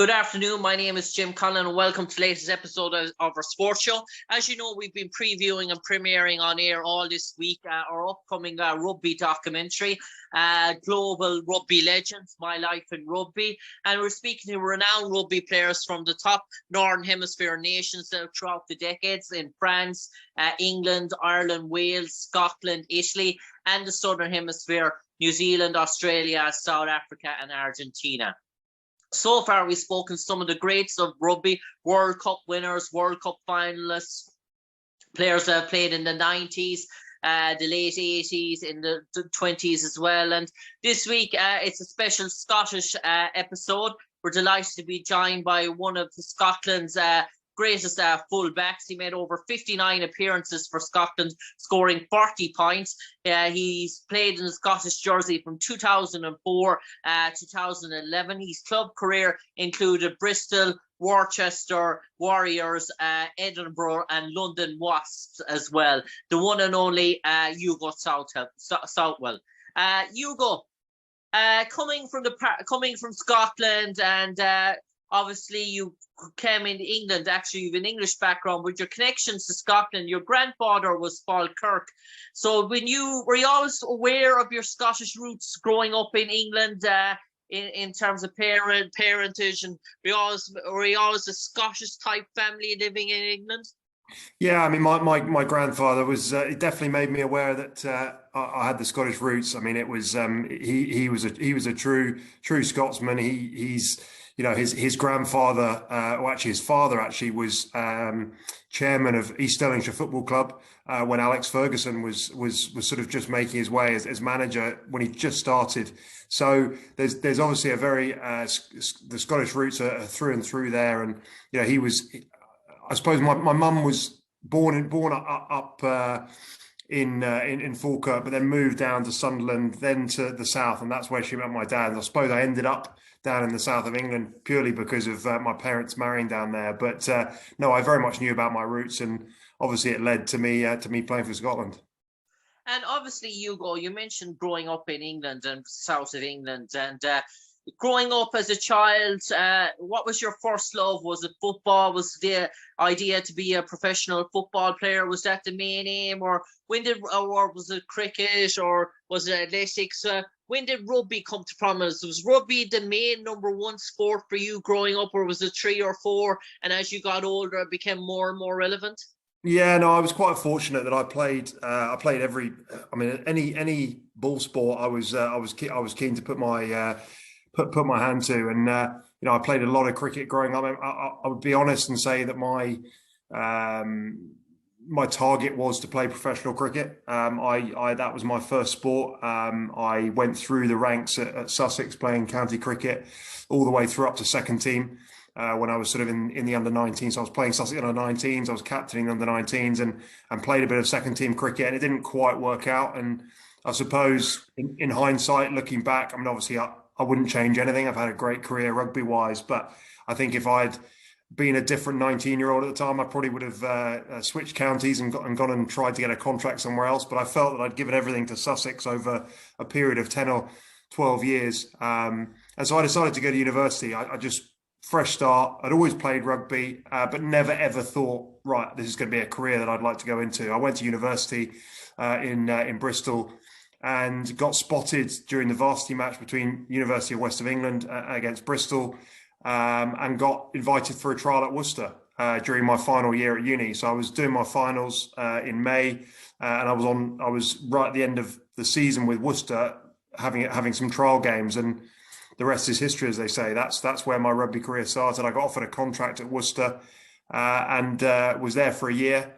Good afternoon. My name is Jim Conlan and welcome to the latest episode of our sports show. As you know, we've been previewing and premiering on air all this week our upcoming rugby documentary, Global Rugby Legends, My Life in Rugby. And we're speaking to renowned rugby players from the top Northern Hemisphere nations throughout the decades in France, England, Ireland, Wales, Scotland, Italy, and the Southern Hemisphere, New Zealand, Australia, South Africa, and Argentina. So far, we've spoken to some of the greats of rugby, World Cup winners, World Cup finalists, players that have played in the 90s, the late 80s, in the 20s as well. And this week, it's a special Scottish episode. We're delighted to be joined by one of Scotland's greatest full-backs. He made over 59 appearances for Scotland, scoring 40 points. He's played in the Scottish jersey from 2004 to 2011. His club career included Bristol, Worcester Warriors, Edinburgh and London Wasps as well. The one and only Hugo Southwell. Hugo, coming from Scotland, and obviously you came into England. Actually, you have an English background, but your connections to Scotland, your grandfather was Falkirk. So were you always aware of your Scottish roots growing up in England, in terms of parentage, and were you always a Scottish type family living in England? Yeah, I mean, my grandfather was it definitely made me aware that I had the Scottish roots. I mean, it was he was a true Scotsman. He's his grandfather, or actually his father, actually was chairman of East Stirlingshire Football Club when Alex Ferguson was sort of just making his way as manager when he just started. So there's obviously a very the Scottish roots are through and through there, and he was. I suppose my mum was born up in Falkirk, but then moved down to Sunderland, then to the south, and that's where she met my dad. And I suppose I ended up down in the south of England purely because of my parents marrying down there. But no, I very much knew about my roots, and obviously it led to me playing for Scotland. And obviously, Hugo, you mentioned growing up in England and south of England, and growing up as a child, what was your first love? Was it football? Was the idea to be a professional football player? Was that the main aim, or was it cricket, or was it athletics? When did rugby come to prominence? Was rugby the main number one sport for you growing up, or was it 3 or 4? And as you got older, it became more and more relevant. Yeah, no, I was quite fortunate that I played every. I mean, any ball sport. I was keen to put my put my hand to, and I played a lot of cricket growing up. I would be honest and say that my target was to play professional cricket. That was my first sport. I went through the ranks at Sussex playing county cricket all the way through up to second team when I was sort of in the under-19s. So I was playing Sussex under-19s. I was captaining under-19s and played a bit of second team cricket, and it didn't quite work out. And I suppose in hindsight, looking back, I mean, obviously I wouldn't change anything. I've had a great career rugby-wise, but I think if I'd been a different 19-year-old at the time, I probably would have switched counties and gone and tried to get a contract somewhere else. But I felt that I'd given everything to Sussex over a period of 10 or 12 years. And so I decided to go to university. I just, fresh start. I'd always played rugby, but never, ever thought, right, this is going to be a career that I'd like to go into. I went to university in Bristol, and got spotted during the varsity match between University of West of England against Bristol, and got invited for a trial at Worcester during my final year at uni. So I was doing my finals in May, and I was right at the end of the season with Worcester, having some trial games, and the rest is history, as they say. That's where my rugby career started. I got offered a contract at Worcester, and was there for a year,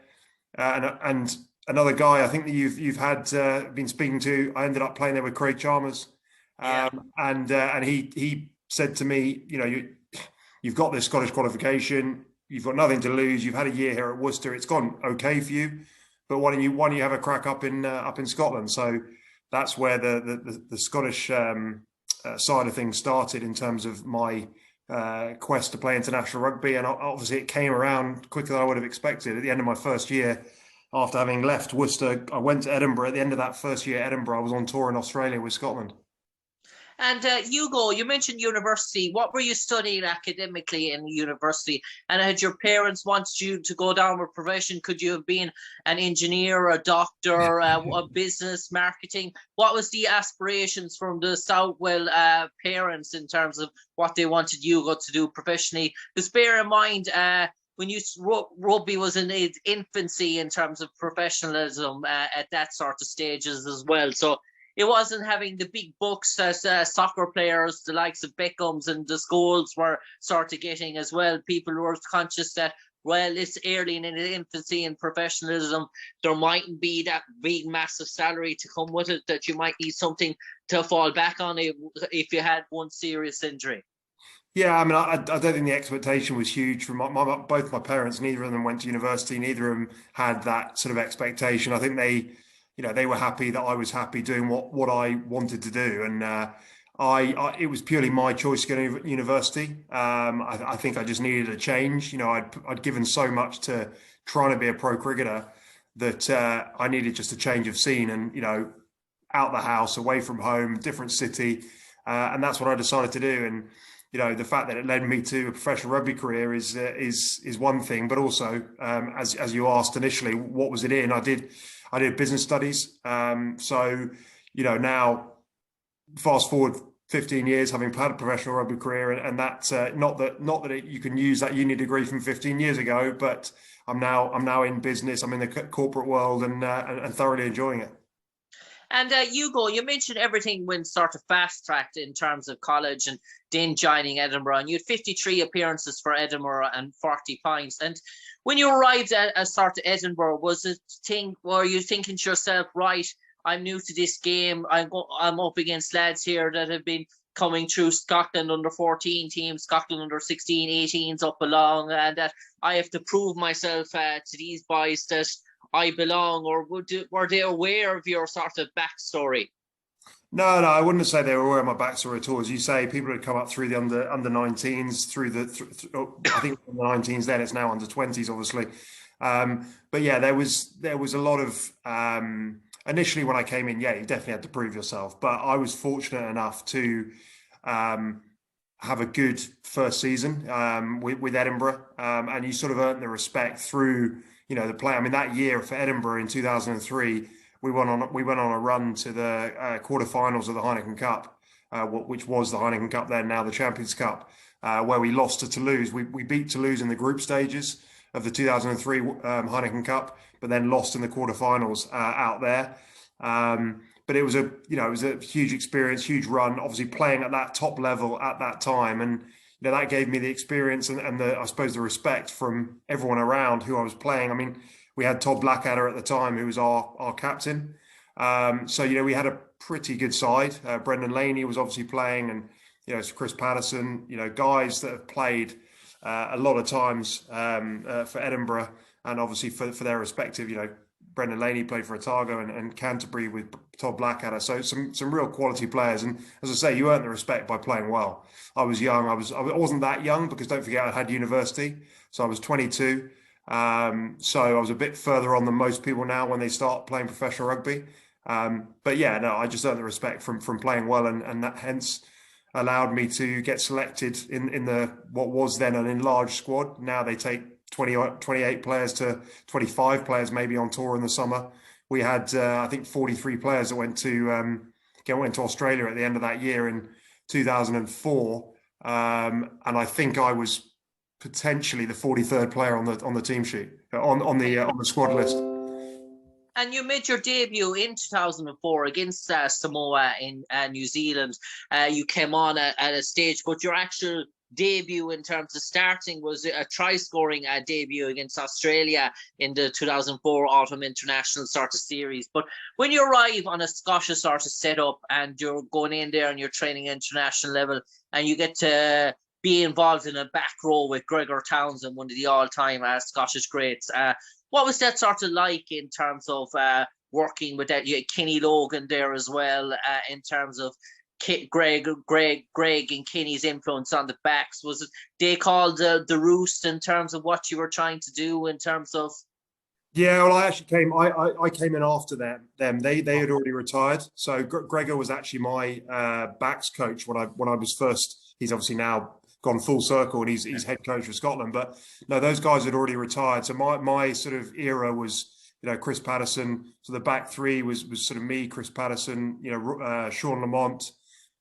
and another guy I think that you've had been speaking to, I ended up playing there with Craig Chalmers, and he said to me, you've got this Scottish qualification, you've got nothing to lose, you've had a year here at Worcester, it's gone okay for you, but why don't you have a crack up in Scotland? So that's where the Scottish side of things started in terms of my quest to play international rugby, and obviously it came around quicker than I would have expected. At the end of my first year, after having left Worcester, I went to Edinburgh. At the end of that first year at Edinburgh, I was on tour in Australia with Scotland. And Hugo, you mentioned university. What were you studying academically in university? And had your parents wanted you to go down a profession? Could you have been an engineer, a doctor, a business, marketing? What was the aspirations from the Southwell parents in terms of what they wanted Hugo to do professionally? Because bear in mind, when rugby was in its infancy in terms of professionalism at that sort of stages as well. So it wasn't having the big bucks as soccer players, the likes of Beckham's and the Scholes were sort of getting as well. People were conscious that, well, it's early in its infancy in professionalism. There mightn't be that big, massive salary to come with it, that you might need something to fall back on if you had one serious injury. Yeah, I mean, I don't think the expectation was huge from both my parents. Neither of them went to university. Neither of them had that sort of expectation. I think they were happy that I was happy doing what I wanted to do, and it was purely my choice to go to university. I think I just needed a change. I'd given so much to trying to be a pro cricketer that I needed just a change of scene, and out the house, away from home, different city, and that's what I decided to do. And the fact that it led me to a professional rugby career is one thing, but also as you asked initially, what was it in? I did business studies. So, now fast forward 15 years, having had a professional rugby career, and that's not that you can use that uni degree from 15 years ago, but I'm now in business. I'm in the corporate world and thoroughly enjoying it. And Hugo, you mentioned everything went sort of fast-tracked in terms of college and then joining Edinburgh. And you had 53 appearances for Edinburgh and 40 points. And when you arrived at sort of Edinburgh, were you thinking to yourself, right, I'm new to this game. I'm up against lads here that have been coming through Scotland under 14 teams, Scotland under 16, 18s up along, and that I have to prove myself to these boys that I belong, or were they aware of your sort of backstory? No, I wouldn't say they were aware of my backstory at all. As you say, people had come up through the under 19s, I think under 19s then, it's now under 20s, obviously. But yeah, there was a lot of initially when I came in, yeah, you definitely had to prove yourself. But I was fortunate enough to have a good first season with Edinburgh, and you sort of earned the respect through the play. I mean, that year for Edinburgh in 2003, we went on a run to the quarterfinals of the Heineken Cup, which was the Heineken Cup then, now the Champions Cup, where we lost to Toulouse. We beat Toulouse in the group stages of the 2003 Heineken Cup, but then lost in the quarterfinals out there. But it was a huge experience, huge run. Obviously, playing at that top level at that time, and that gave me the experience and I suppose the respect from everyone around who I was playing. I mean, we had Todd Blackadder at the time, who was our captain. So we had a pretty good side. Brendan Laney was obviously playing, and Chris Patterson. Guys that have played a lot of times for Edinburgh, and obviously for their respective. Brendan Laney played for Otago and Canterbury with Todd Blackadder. So some real quality players. And as I say, you earn the respect by playing well. I was young. I wasn't that young, because don't forget I had university. So I was 22. So I was a bit further on than most people now when they start playing professional rugby. But yeah, no, I just earned the respect from playing well, and that hence allowed me to get selected in the what was then an enlarged squad. Now they take 28 players to 25 players maybe on tour in the summer. We had I think 43 players that went to Australia at the end of that year in 2004, and I think I was potentially the 43rd player on the team sheet on the squad list. And you made your debut in 2004 against Samoa in New Zealand. You came on at a stage, but your actual debut in terms of starting was a try-scoring debut against Australia in the 2004 Autumn International sort of series. But when you arrive on a Scottish sort of setup and you're going in there and you're training international level, and you get to be involved in a back row with Gregor Townsend, one of the all-time Scottish greats, what was that sort of like in terms of working with that? You had Kenny Logan there as well, in terms of Greg and Kenny's influence on the backs. Was it they called the roost in terms of what you were trying to do in terms of Yeah, well, I actually came. I came in after them. They had already retired. So Gregor was actually my backs coach when I was first. He's obviously now gone full circle and he's head coach for Scotland. But no, those guys had already retired. So my sort of era was, Chris Patterson. So the back three was sort of me, Chris Patterson, Sean Lamont.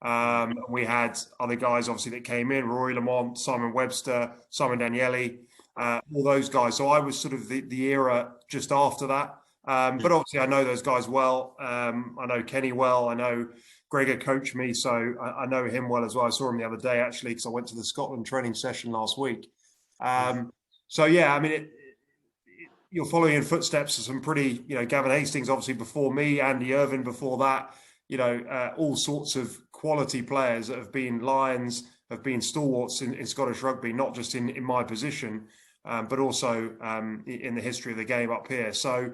And we had other guys obviously that came in: Rory Lamont, Simon Webster, Simon Daniele, all those guys. So I was sort of the era just after that. But obviously, I know those guys well. I know Kenny well. I know Gregor coached me, so I know him well as well. I saw him the other day actually because I went to the Scotland training session last week. So yeah, I mean, you're following in footsteps of some pretty, Gavin Hastings obviously before me, Andy Irvine before that. All sorts of quality players that have been Lions, have been stalwarts in Scottish rugby, not just in my position, but also in the history of the game up here. So,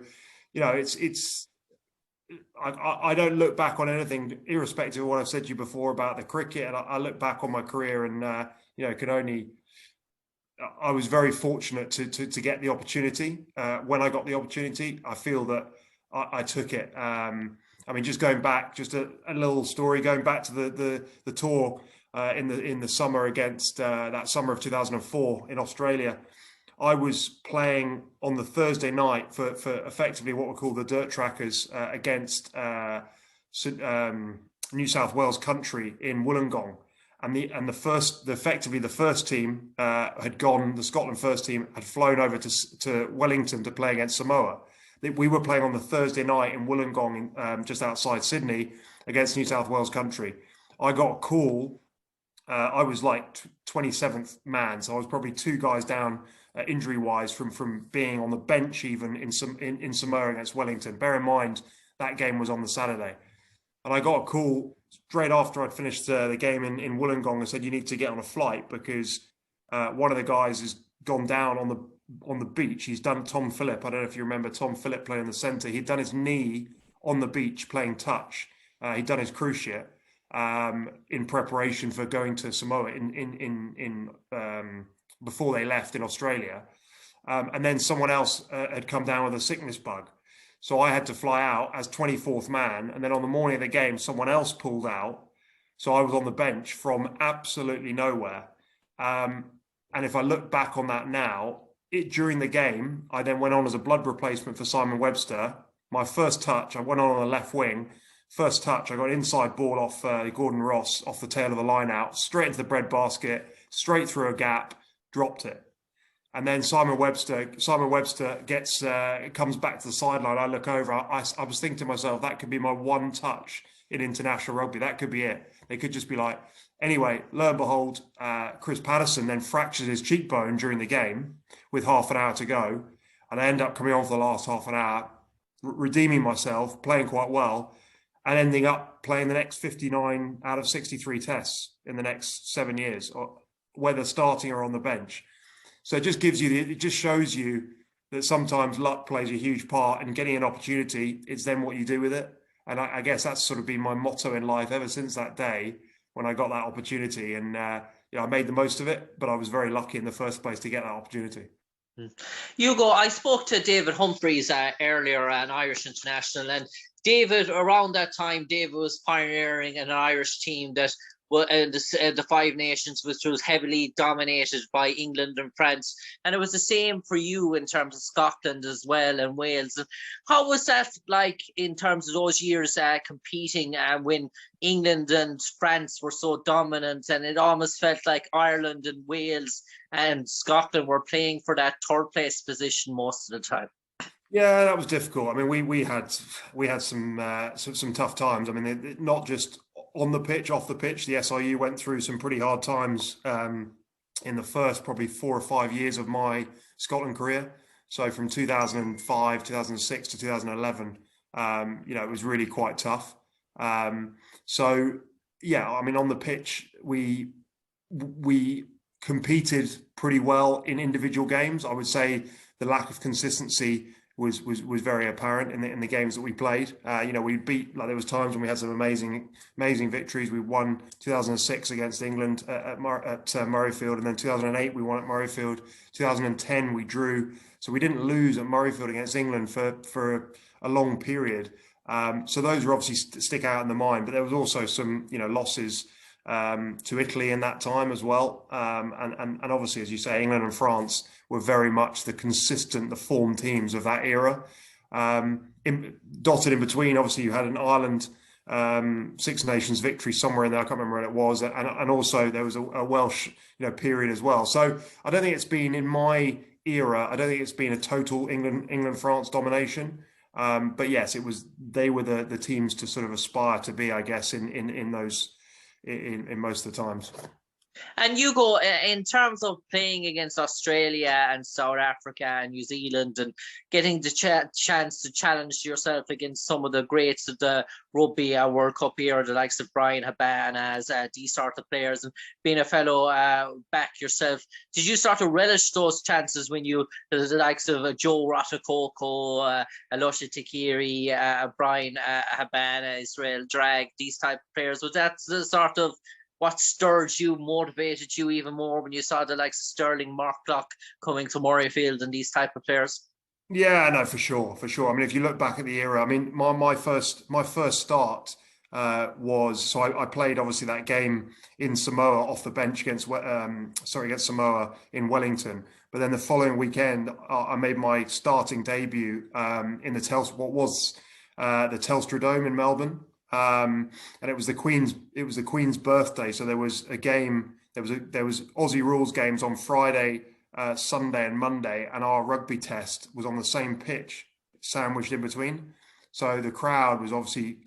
I don't look back on anything, irrespective of what I've said to you before about the cricket. And I look back on my career and, I was very fortunate to get the opportunity. When I got the opportunity, I feel that I took it. I mean, just going back, just a little story, going back to the tour in the summer against that summer of 2004 in Australia. I was playing on the Thursday night for effectively what we call the Dirt Trackers against New South Wales Country in Wollongong. And effectively the first team had gone. The Scotland first team had flown over to Wellington to play against Samoa. We were playing on the Thursday night in Wollongong, just outside Sydney, against New South Wales Country. I got a call. I was like 27th man, so I was probably two guys down injury-wise from being on the bench even in Samoa against Wellington. Bear in mind that game was on the Saturday, and I got a call straight after I'd finished the game in Wollongong and said, you need to get on a flight because one of the guys has gone down on the beach. He's done Tom Phillip. I don't know if you remember Tom Phillip playing the centre. He'd done his knee on the beach playing touch. He'd done his cruciate in preparation for going to Samoa in before they left in Australia. And then someone else had come down with a sickness bug. So I had to fly out as 24th man. And then on the morning of the game, someone else pulled out. So I was on the bench from absolutely nowhere. And if I look back on that now, during the game, I then went on as a blood replacement for Simon Webster. My first touch, I went on the left wing. First touch, I got an inside ball off Gordon Ross, off the tail of the line out, straight into the bread basket, straight through a gap, dropped it. And then Simon Webster comes back to the sideline. I look over. I was thinking to myself, that could be my one touch in international rugby. That could be it. They could just be like, anyway, lo and behold, Chris Patterson then fractures his cheekbone during the game with half an hour to go. And I end up coming on for the last half an hour, redeeming myself, playing quite well, and ending up playing the next 59 out of 63 tests in the next 7 years, whether starting or on the bench. So it just shows you that sometimes luck plays a huge part in getting an opportunity. It's then what you do with it. And I guess that's sort of been my motto in life ever since that day when I got that opportunity. And I made the most of it, but I was very lucky in the first place to get that opportunity. Hugo, I spoke to David Humphreys earlier, an Irish international, and David, around that time, David was pioneering an Irish team that the Five Nations, which was heavily dominated by England and France. And it was the same for you in terms of Scotland as well and Wales. And how was that like in terms of those years competing when England and France were so dominant, and it almost felt like Ireland and Wales and Scotland were playing for that third place position most of the time? Yeah, that was difficult. I mean, we had some tough times. I mean, not just on the pitch, off the pitch. The SIU went through some pretty hard times in the first probably 4 or 5 years of my Scotland career. So from 2005, 2006 to 2011, it was really quite tough. So yeah, I mean, on the pitch, we competed pretty well in individual games. I would say the lack of consistency was very apparent in the games that we played. We beat, like, there was times when we had some amazing victories. We won 2006 against England at Murrayfield, and then 2008 we won at Murrayfield. 2010 we drew, so we didn't lose at Murrayfield against England for a long period. So those are obviously stick out in the mind. But there was also some losses to Italy in that time as well, and obviously, as you say, England and France were very much the form teams of that era. Dotted in between, obviously, you had an Ireland Six Nations victory somewhere in there. I can't remember when it was, and also there was a Welsh period as well. So I don't think it's been, in my era, I don't think it's been a total England France domination. But yes, they were the teams to sort of aspire to be, I guess, in those. In most of the times. And Hugo, in terms of playing against Australia and South Africa and New Zealand and getting the chance to challenge yourself against some of the greats of the Rugby World Cup era, the likes of Brian Habana, these sort of players, and being a fellow back yourself, did you start to relish those chances when the likes of Joe Ratakoko, Alusha Tikiri, Brian Habana, Israel Drag, these type of players? Was that the sort of what stirred you, motivated you even more when you saw the likes of Sterling, Mark Clough coming to Murrayfield and these type of players? Yeah, no, for sure. I mean, if you look back at the era, I mean, my first start was, so I played obviously that game in Samoa off the bench against Samoa in Wellington. But then the following weekend, I made my starting debut in the Telstra Dome in Melbourne. And it was the Queen's birthday, so there was a game. There was Aussie rules games on Friday, Sunday, and Monday, and our rugby test was on the same pitch, sandwiched in between. So the crowd was obviously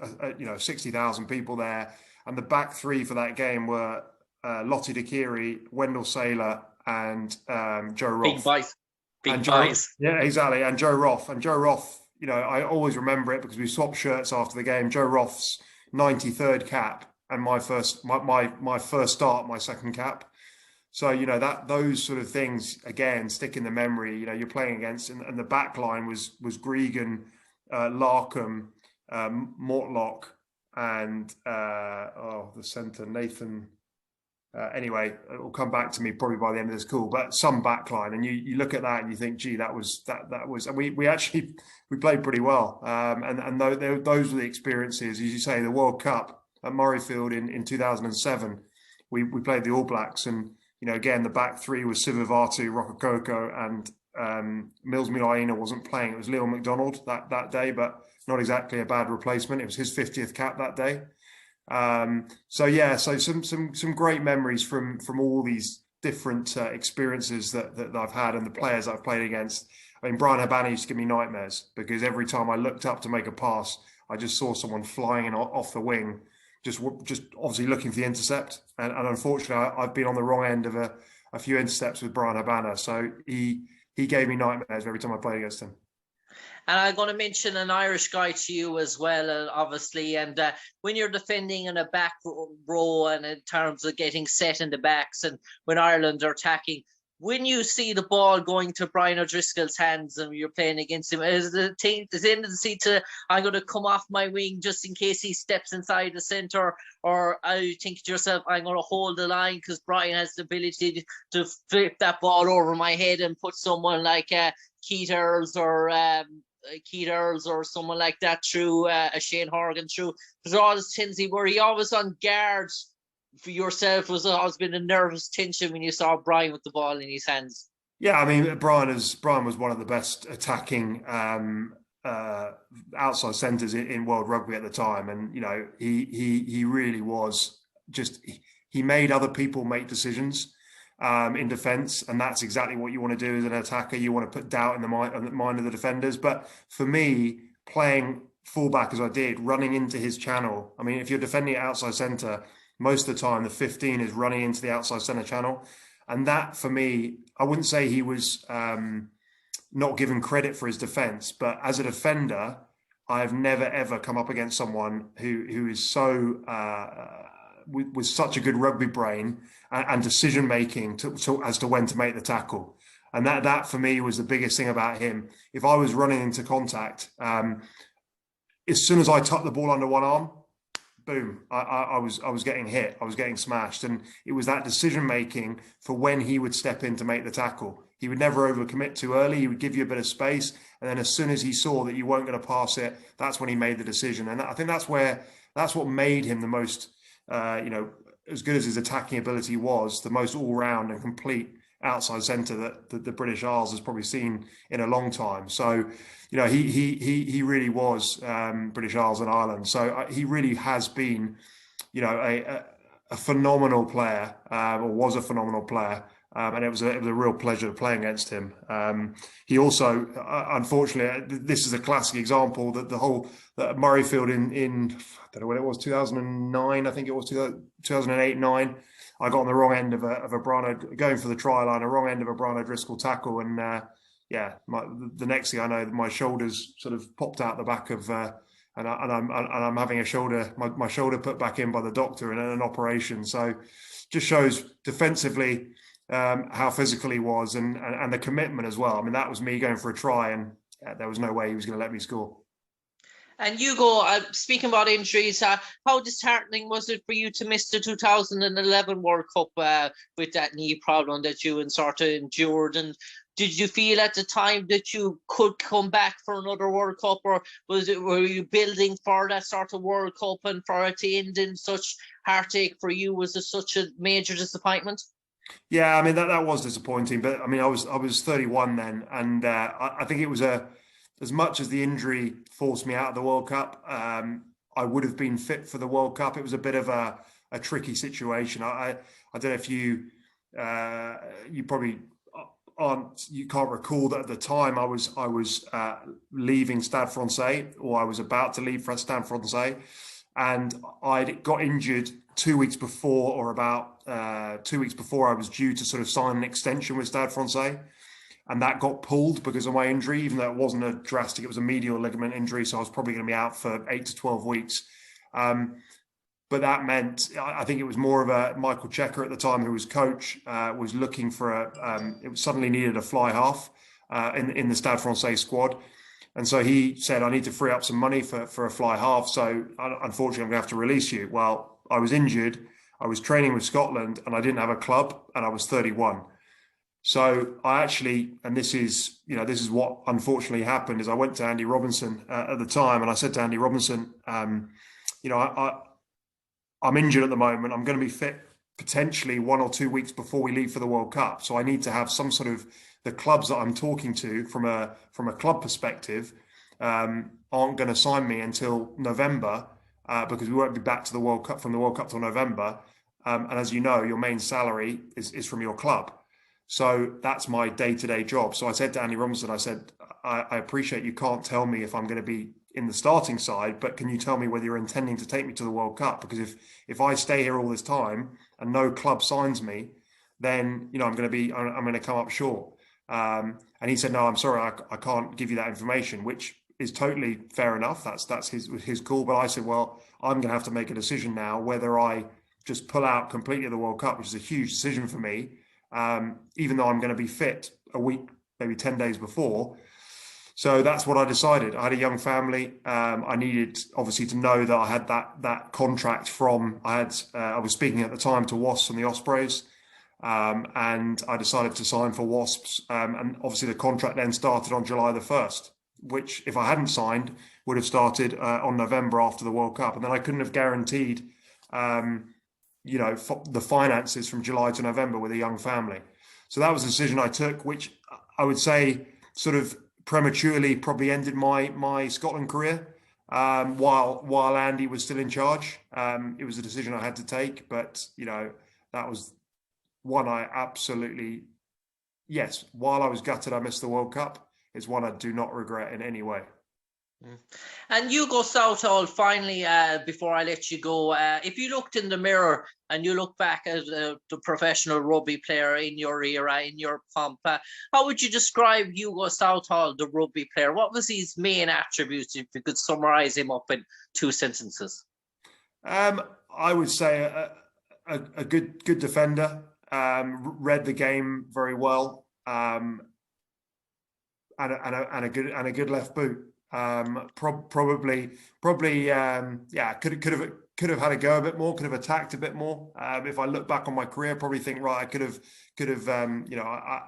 60,000 people there, and the back three for that game were Lottie Dikiri, Wendell Saylor, and Joe Roth. Big boys. Yeah, exactly, and Joe Roth. I always remember it because we swapped shirts after the game. Joe Roth's 93rd cap and my first start, my second cap. So, those sort of things, again, stick in the memory. You're playing against, and the back line was Gregan, Larkham, Mortlock, and the centre, Nathan. Anyway, it will come back to me probably by the end of this call, but some backline, and you look at that and you think, gee, that was, and we actually played pretty well. And those were the experiences, as you say, the World Cup at Murrayfield in 2007. We played the All Blacks, and again, the back three was Sivivatu, Rokokoko, and Mills Mulaina wasn't playing. It was Leon McDonald that day, but not exactly a bad replacement. It was his 50th cap that day. So some great memories from all these different experiences that I've had and the players I've played against. I mean, Brian Habana used to give me nightmares because every time I looked up to make a pass, I just saw someone flying off the wing, just obviously looking for the intercept. And unfortunately, I've been on the wrong end of a few intercepts with Brian Habana. So he gave me nightmares every time I played against him. And I'm going to mention an Irish guy to you as well, obviously. And when you're defending in a back row and in terms of getting set in the backs and when Ireland are attacking, when you see the ball going to Brian O'Driscoll's hands and you're playing against him, is the tendency to, I'm going to come off my wing just in case he steps inside the centre, or you think to yourself, I'm going to hold the line because Brian has the ability to flip that ball over my head and put someone like Keith Earls or someone like that through, a Shane Horgan through. There's always tendency where he always on guard for yourself. Was always been a nervous tension when you saw Brian with the ball in his hands. Yeah, I mean, Brian was one of the best attacking outside centres in world rugby at the time, and he really was he made other people make decisions in defence, and that's exactly what you want to do as an attacker. You want to put doubt in the mind of the defenders. But for me, playing fullback as I did, running into his channel. I mean, if you're defending outside centre, most of the time the 15 is running into the outside centre channel, and that for me, I wouldn't say he was not given credit for his defence, but as a defender, I've never ever come up against someone who is so with such a good rugby brain and decision making as to when to make the tackle. And that for me was the biggest thing about him. If I was running into contact, as soon as I tucked the ball under one arm, boom, I was getting hit. I was getting smashed. And it was that decision making for when he would step in to make the tackle. He would never overcommit too early. He would give you a bit of space. And then as soon as he saw that you weren't going to pass it, that's when he made the decision. And I think that's what made him the most, as good as his attacking ability was, the most all-round and complete outside centre that the British Isles has probably seen in a long time. So, he really was British Isles and Ireland. So he really has been, a phenomenal player, or was a phenomenal player. And it was a real pleasure playing against him. He also, unfortunately, this is a classic example that the whole Murrayfield in I don't know when it was, 2009, I think it was 2008-9. I got on the wrong end of a Brian, going for the try line, a wrong end of a Brian O'Driscoll tackle, and the next thing I know, my shoulders sort of popped out the back of, and I'm having my shoulder put back in by the doctor in an operation. So, just shows defensively how physical he was and the commitment as well. I mean, that was me going for a try, and there was no way he was going to let me score. And Hugo, speaking about injuries, how disheartening was it for you to miss the 2011 World Cup with that knee problem that you sort of endured? And did you feel at the time that you could come back for another World Cup, or were you building for that sort of World Cup, and for it to end in such heartache for you? Was it such a major disappointment? Yeah, I mean that was disappointing, but I mean I was 31 then, and I think it was as much as the injury forced me out of the World Cup, I would have been fit for the World Cup. It was a bit of a tricky situation. I don't know if you probably you can't recall that at the time I was leaving Stade Francais, or I was about to leave for Stade Francais, and I'd got injured 2 weeks before, or about 2 weeks before I was due to sort of sign an extension with Stade Francais. And that got pulled because of my injury, even though it wasn't a drastic, it was a medial ligament injury. So I was probably going to be out for 8 to 12 weeks. But that meant, I think it was more of a Michael Checker at the time, who was coach, was looking for it suddenly needed a fly half in the Stade Francais squad. And so he said, I need to free up some money for a fly half. So unfortunately, I'm going to have to release you. Well, I was injured. I was training with Scotland and I didn't have a club, and I was 31. So I actually, and this is what unfortunately happened, is I went to Andy Robinson at the time, and I said to Andy Robinson, I'm injured at the moment. I'm going to be fit potentially 1 or 2 weeks before we leave for the World Cup. So I need to have some sort of, the clubs that I'm talking to from a club perspective aren't going to sign me until November because we won't be back to the World Cup, from the World Cup till November. And as you know, your main salary is from your club. So that's my day-to-day job. So I said to Andy Robinson, I said, I appreciate you can't tell me if I'm going to be in the starting side, but can you tell me whether you're intending to take me to the World Cup? Because if I stay here all this time and no club signs me, then I'm going to come up short. And he said, no, I'm sorry, I can't give you that information, which is totally fair enough. That's his call. But I said, well, I'm going to have to make a decision now whether I just pull out completely of the World Cup, which is a huge decision for me. Even though I'm going to be fit a week, maybe 10 days before. So that's what I decided. I had a young family. I needed obviously to know that I had that contract from, I was speaking at the time to Wasps and the Ospreys, and I decided to sign for Wasps. And obviously the contract then started on July the 1st, which if I hadn't signed would have started on November after the World Cup. And then I couldn't have guaranteed the finances from July to November with a young family. So that was a decision I took, which I would say sort of prematurely probably ended my Scotland career while Andy was still in charge. It was a decision I had to take, but that was one I absolutely, yes, while I was gutted I missed the World Cup, it's one I do not regret in any way. And Hugo Southwell, finally, before I let you go, if you looked in the mirror and you look back at the professional rugby player in your era, in your pomp, how would you describe Hugo Southwell, the rugby player? What was his main attributes, if you could summarise him up in 2 sentences? I would say a good defender, read the game very well, and a good left boot. Probably, yeah, could have had a go a bit more, could have attacked a bit more. If I look back on my career, probably think, right, I could have, you know,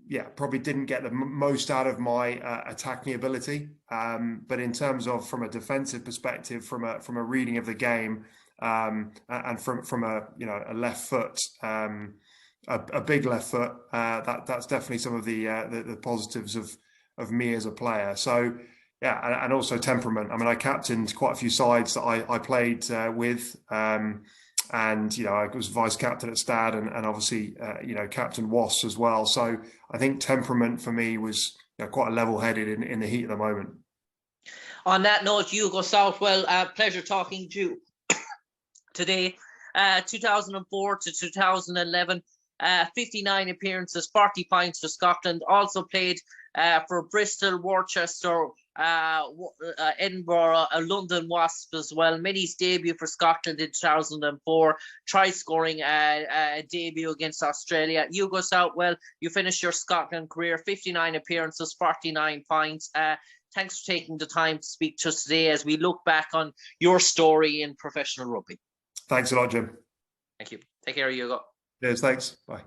yeah, probably didn't get the most out of my attacking ability. But in terms of from a defensive perspective, from a reading of the game, and from a, you know, a left foot, a big left foot, that's definitely some of the positives of me as a player. So yeah, and also temperament. I mean, I captained quite a few sides that I played with. And, you know, I was vice captain at Stad and obviously, you know, captain Wasps as well. So I think temperament for me was, you know, quite level-headed in the heat of the moment. On that note, Hugo Southwell, pleasure talking to you today. 2004 to 2011, 59 appearances, 40 points for Scotland. Also played for Bristol, Worcester, Edinburgh, London Wasps as well. Made his debut for Scotland in 2004, try-scoring debut against Australia. Hugo Southwell, you finished your Scotland career, 59 appearances, 49 points. Thanks for taking the time to speak to us today as we look back on your story in professional rugby. Thanks a lot, Jim. Thank you. Take care, Hugo. Cheers, thanks. Bye.